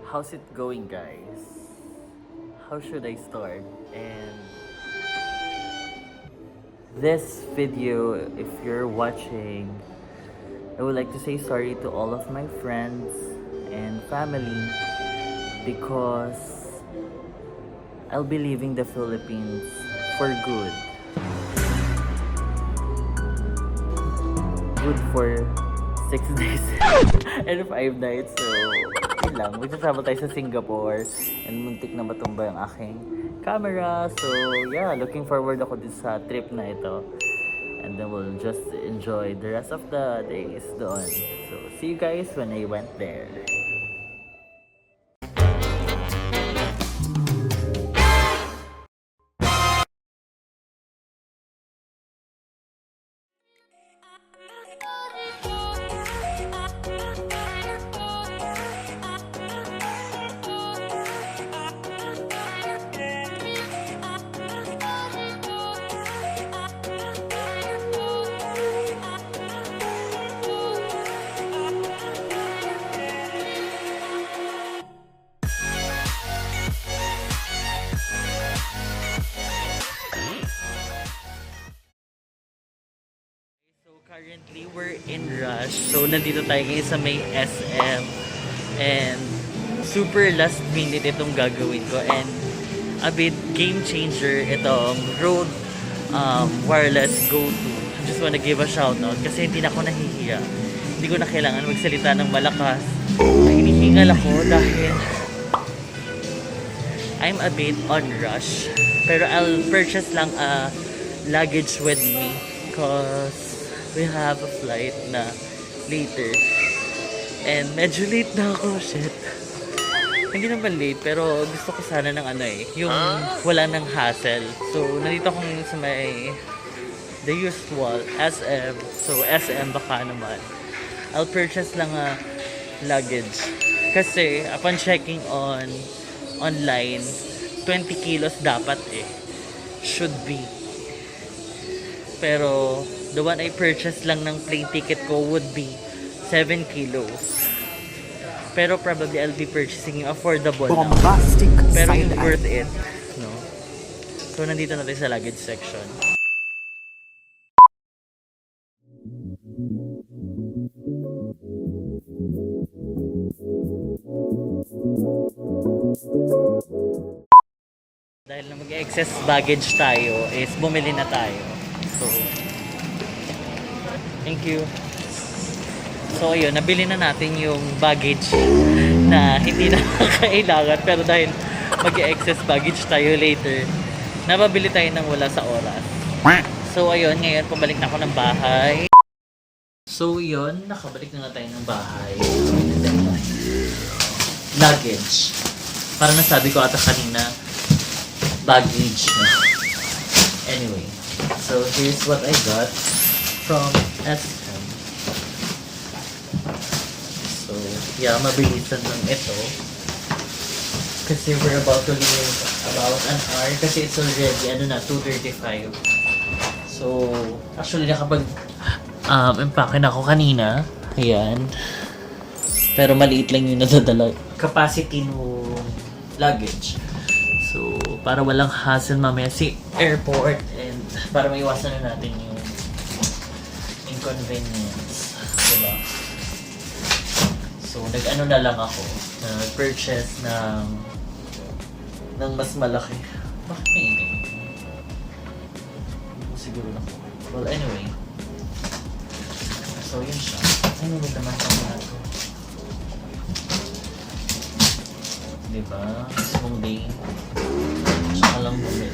How's it going, guys? How should I start? And this video, if you're watching, I would like to say sorry to all of my friends and family because I'll be leaving the Philippines for good. Good for 6 days and 5 nights. So, yun lang. Magsasama tayo sa Singapore and muntik na matumba yung aking camera. So, yeah, looking forward ako din sa trip na ito. And then we'll just enjoy the rest of the days doon. So, see you guys when I went there. Currently, we're in rush. So, nandito tayo ngayon sa may SM. And super last minute itong gagawin ko. And a bit game changer itong Rode wireless go-to. I just wanna give a shout out kasi hindi na ako nahihiya. Hindi ko na kailangan magsalita ng malakas. Hinihingal ako dahil I'm a bit on rush. Pero I'll purchase lang a luggage with me because we have a flight na later. And medyo late na ako, shit. Hindi naman late, pero gusto ko sana ng yung wala ng hassle. So, nandito akong sa may the usual SM. So, SM baka naman. I'll purchase lang a luggage. Kasi, upon checking online, 20 kilos dapat should be. Pero, the one I purchased lang ng plane ticket ko would be 7 kilos. Pero probably I'll be purchasing yung affordable bombastic na. Pero yung side worth it. No? So, nandito na tayo sa luggage section. Dahil na mag-excess baggage tayo, is bumili na tayo. So, thank you. So, ayun, nabili na natin yung baggage na hindi na kailangan. Pero dahil mag-excess baggage tayo later, nababili tayo ng wala sa oras. So, ayun, ngayon, pabalik na ako ng bahay. So, yun, nakabalik na tayo ng bahay. Luggage. Parang nasabi ko ata kanina, baggage. Anyway, so here's what I got from SM. So, yeah, mabilisan lang ito. Kasi we're about to leave about an hour. Kasi it's already, 2:35. So, actually, empake na ako kanina. Ayan. Pero maliit lang yung nadadala. Capacity no luggage. So, para walang hassle mamaya si airport and para maiwasan na natin yung inconvenience. Diba? So, nag-ano na lang ako. Nag-purchase ng mas malaki. Bakit may itim? Siguro na po. Well, anyway. So, yun siya. Ano ba naman sa mga ito? Diba? Mismong day. Tsaka lang bumili.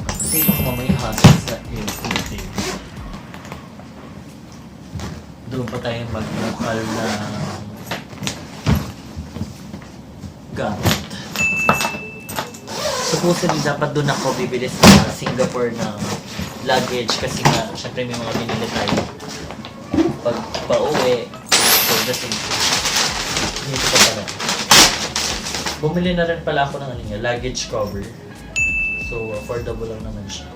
Kasi baka mamay hassle sa airport. Doon pa tayo mag-local na gamit. Supposedly dapat doon ako bibili sa Singapore ng luggage kasi nga, syempre may mga binili tayo. Pag pauwi, so the same thing. Dito pa pala. Bumili na rin pala ako ng luggage cover. So, affordable lang naman siya.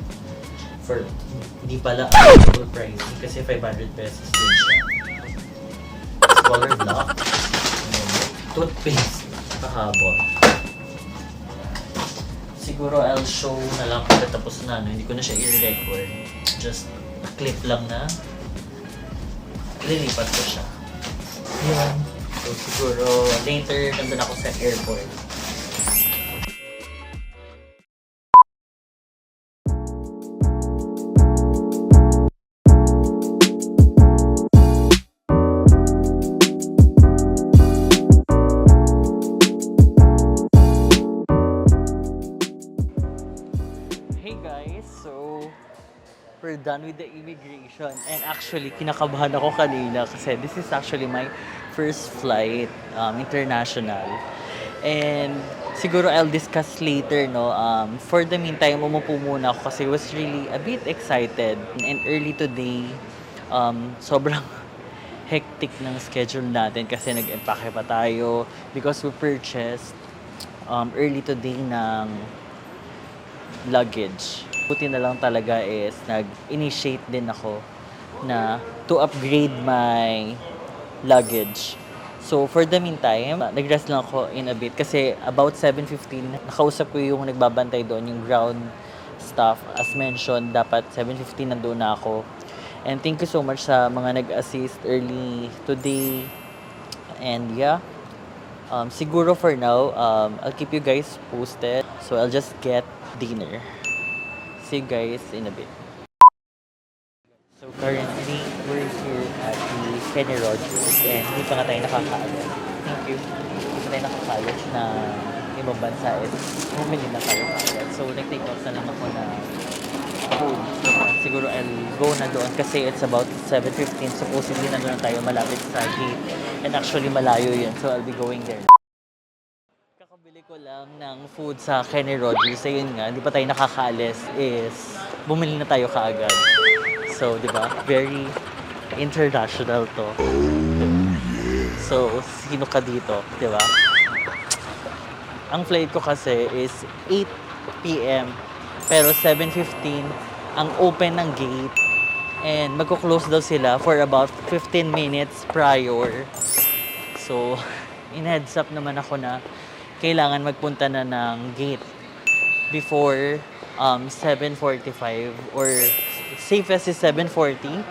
Hindi pala affordable pricing kasi 500 pesos din siya. Color block. toothpaste kahapon. Siguro I'll show na lang pagkatapos na, no? Hindi ko na siya i-record. Just a clip lang na lilipat ko siya. Yan. So siguro later nandun ako sa airport. We're done with the immigration, and actually kinakabahan ako kanina kasi this is actually my first flight international, and siguro I'll discuss later, no. For the meantime, umupo muna ako kasi I was really a bit excited, and early today sobrang hectic ng schedule natin kasi nag-empake pa tayo because we purchased early today ng luggage. Buti na lang talaga is nag-initiate din ako na to upgrade my luggage. So for the meantime, nag-rest lang ako in a bit kasi about 7:15, nakausap ko yung nagbabantay doon, yung ground staff. As mentioned, dapat 7:15 nandoon na ako. And thank you so much sa mga nag-assist early today. And yeah, siguro for now, I'll keep you guys posted. So I'll just get dinner. See you guys in a bit. So currently, we're here at the Kenny Rogers and hindi pa nga tayo nakakaalis. Thank you. Hindi pa tayo nakakaalis na ibang bansa is bumili na tayo kagad. So nag-take off na lang ako na food. So, siguro I'll go na doon kasi it's about 7:15. Supposedly nandun na tayo malapit sa gate. And actually malayo yun. So I'll be going there. Kakabili ko lang ng food sa Kenny Rogers. Ayun nga, hindi pa tayo nakakaalis is bumili na tayo kaagad. So, di ba? Very international to. So, sino ka dito? Di ba? Ang flight ko kasi is 8 p.m. Pero 7:15 ang open ng gate. And magko-close daw sila for about 15 minutes prior. So, in-heads up naman ako na kailangan magpunta na ng gate before 7:45 or safest is 7:40.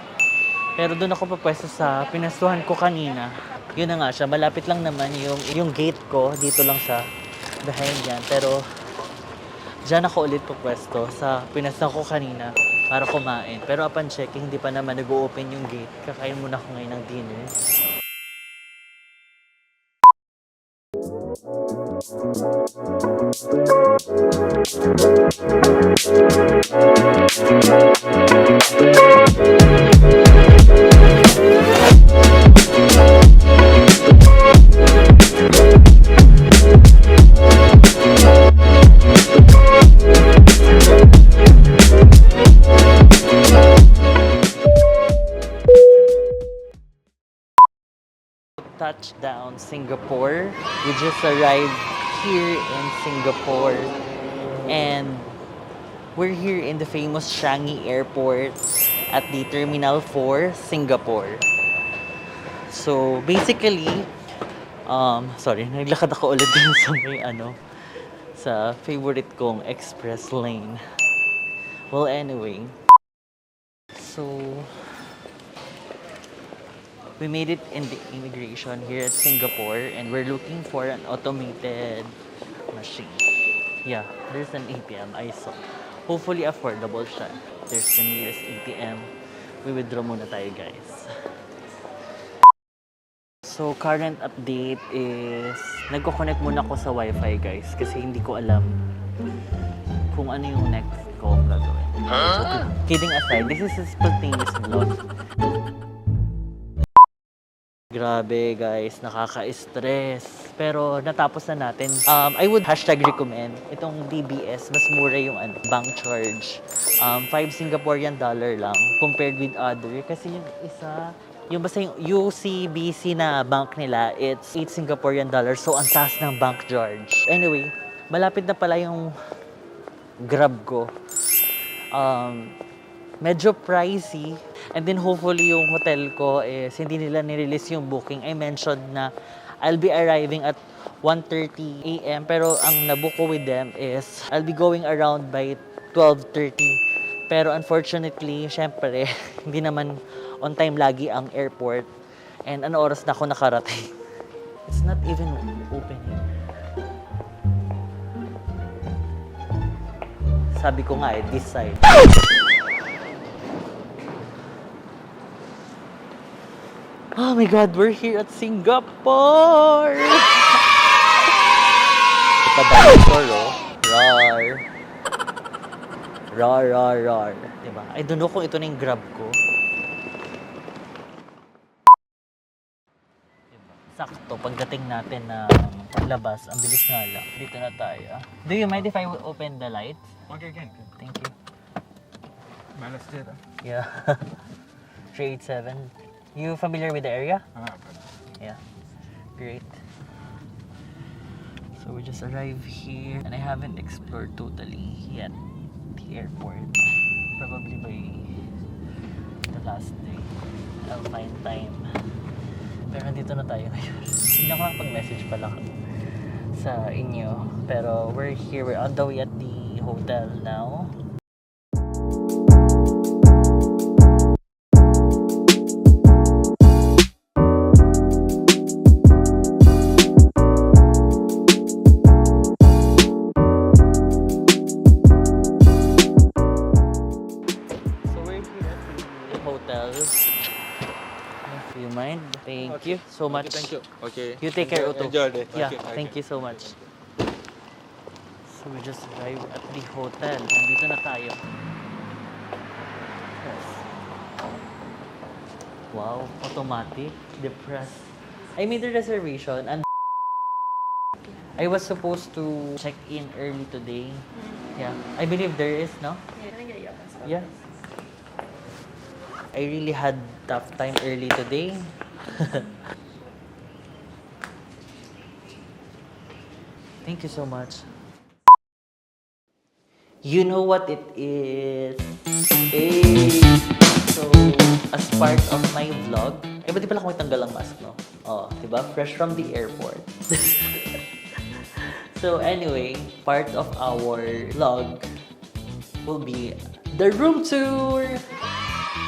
Pero doon ako papwesto sa pinastuhan ko kanina. Yun na nga siya, malapit lang naman yung gate ko, dito lang siya, behind yan. Pero dyan ako ulit papwesto sa pinastuhan ko kanina para kumain. Pero upon checking, hindi pa naman nag-open yung gate. Kakain muna ako ngayon ng dinner. Touchdown Singapore. We just arrived here in Singapore and we're here in the famous Changi Airport at the Terminal 4, Singapore. So basically, sorry, naglakad ako ulit din sa may sa favorite kong express lane. Well, anyway, so we made it in the immigration here at Singapore and we're looking for an automated machine. Yeah, there's an ATM I saw. Hopefully affordable siya. There's the nearest ATM. We withdraw muna tayo, guys. So, current update is nagko-connect muna ako sa Wi-Fi, guys, kasi hindi ko alam kung ano yung next ko gagawin. Okay. Kidding aside, this is a spontaneous vlog. Grabe guys, nakaka-stress. Pero natapos na natin. I would #recommend itong DBS. Mas mura yung bank charge. 5 Singaporean dollar lang compared with other. Kasi yung isa, yung basta yung UCBC na bank nila, it's 8 Singaporean dollars. So ang taas ng bank charge. Anyway, malapit na pala yung Grab ko. Medyo pricey. And then hopefully yung hotel ko is hindi nila nirelease yung booking. I mentioned na I'll be arriving at 1:30 a.m. Pero ang nabook ko with them is I'll be going around by 12:30. Pero unfortunately, syempre, hindi naman on time lagi ang airport. And ano oras na ako nakarating? It's not even opening. Sabi ko nga this side. Oh my God, we're here at Singapore! Ito dinosaur, oh. Rar. Rar, rar, rar. Diba? I don't know kung ito na yung grab ko. Diba? Sakto, pagdating natin na paglabas, ang bilis nga lang. Dito na tayo. Do you mind if I open the lights? Okay, again. Thank you. Malas dito. Yeah. 387. You familiar with the area? Yeah. Great. So we just arrived here and I haven't explored totally yet the airport. Probably by the last day. I'll find time. Pero nandito na tayo ngayon. Hindi ako nakapag-message pala sa inyo. Pero we're here. We're on the way at the hotel now. If you mind, thank you so much. Thank you. Okay. You take care, Otto. Enjoy it. Yeah, Okay, thank you so much. So we just arrived at the hotel. Nandito na tayo. Yes. Wow, automatic, depressed. I made the reservation and I was supposed to check in early today. Yeah, I believe there is, no? Yeah. I really had tough time early today. Thank you so much. You know what it is? Hey! So, as part of my vlog, ba't di pala ako may tanggal ang mask, no? Oh, diba? Fresh from the airport. So anyway, part of our vlog will be the room tour!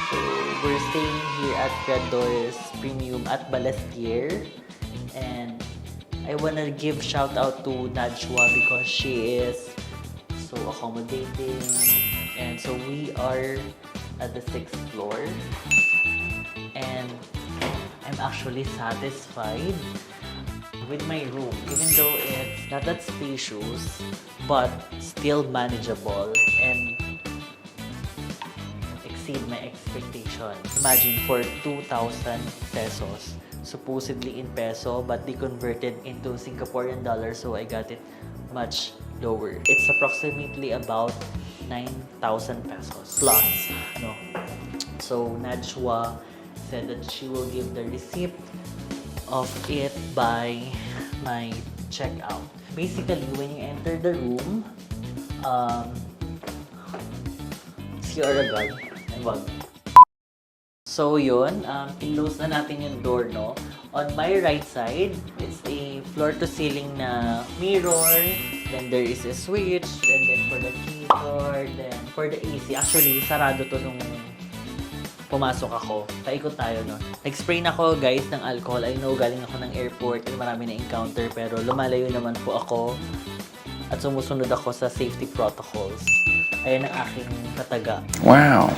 So, we're staying here at Creadores Premium at Balestier. And I wanna give shout out to Najwa because she is so accommodating. And so we are at the 6th floor. And I'm actually satisfied with my room. Even though it's not that spacious, but still manageable. And exceed my expectation. Imagine for 2,000 pesos, supposedly in peso, but they converted into Singaporean dollars, so I got it much lower. It's approximately about 9,000 pesos plus. No. So Najwa said that she will give the receipt of it by my checkout. Basically, when you enter the room, CR agad. Wag. So yun, close na natin yung door, no? On my right side, it's a floor-to-ceiling na mirror. Then there is a switch. Then for the keyboard. Then for the AC. Actually, sarado to nung pumasok ako. Paikot tayo, no? Nag-spray na ako, guys, ng alcohol. I know, galing ako ng airport and marami na encounter. Pero lumalayo naman po ako. At sumusunod ako sa safety protocols. Ayan ang aking kataga. Wow!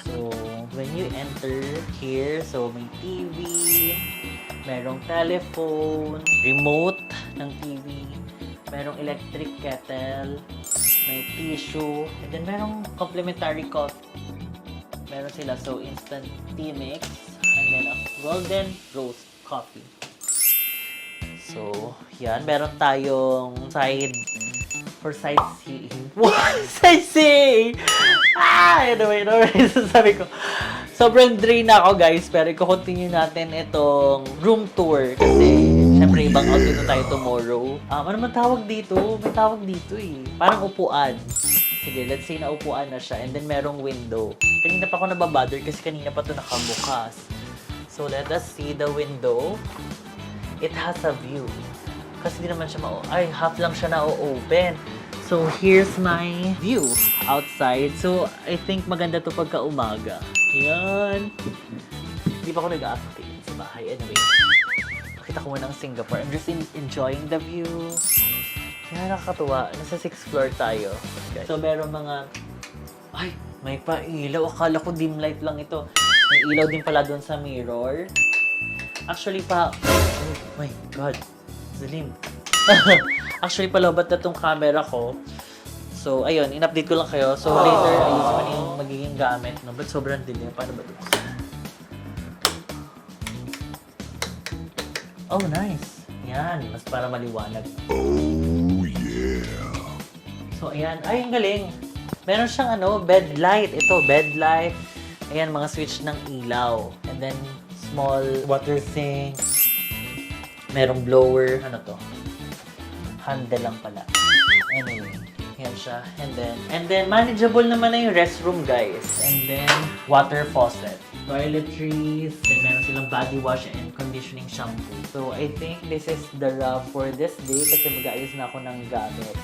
So, when you enter here, so may TV, merong telephone, remote ng TV, merong electric kettle, may tissue, and then merong complimentary coffee. Meron sila, so instant tea mix, and then a golden roast coffee. So, yan. Meron tayong side for sightseeing. What? Sightseeing! Anyway, sabi ko, sobrang drain na ako, guys, pero i-continue natin itong room tour kasi syempre ibang outfit na tayo tomorrow. Ano man tawag dito? May tawag dito eh. Parang upuan. Sige, let's say na upuan na siya and then merong window. Kanina pa ako nababother kasi kanina pa ito nakabukas. So, So, let us see the window. It has a view. Kasi di naman siya half lang siya na-open. So, here's my view outside. So, I think maganda to pagka umaga. Yan. Hindi pa ako nag-update sa bahay. Anyway, nakita ko muna ang Singapore. I'm just enjoying the view. Yan, nakakatuwa. Nasa 6th floor tayo. Okay. So, meron mga... Ay, may pa-ilaw. Akala ko dim light lang ito. May ilaw din pala doon sa mirror. Actually oh my God. Zalim. Actually, palobat na tong camera ko. So, ayun, in-update ko lang kayo. So, later, ayusin ko na yung magiging gamit. No? But sobrang dilim. Paano ba ito? Oh, nice. Yan, mas para maliwanag. Oh, yeah. So, ayan. Ay, ang galing. Meron siyang bed light. Ito, bed light. Ayan, mga switch ng ilaw. And then, small water sink. Merong blower. Ano to? Handle lang pala. Anyway, yan siya. And then, manageable naman na yung restroom, guys. And then, water faucet. Toiletries. Then, meron silang body wash and conditioning shampoo. So, I think this is the wrap for this day kasi mag-aayos na ako ng gamit.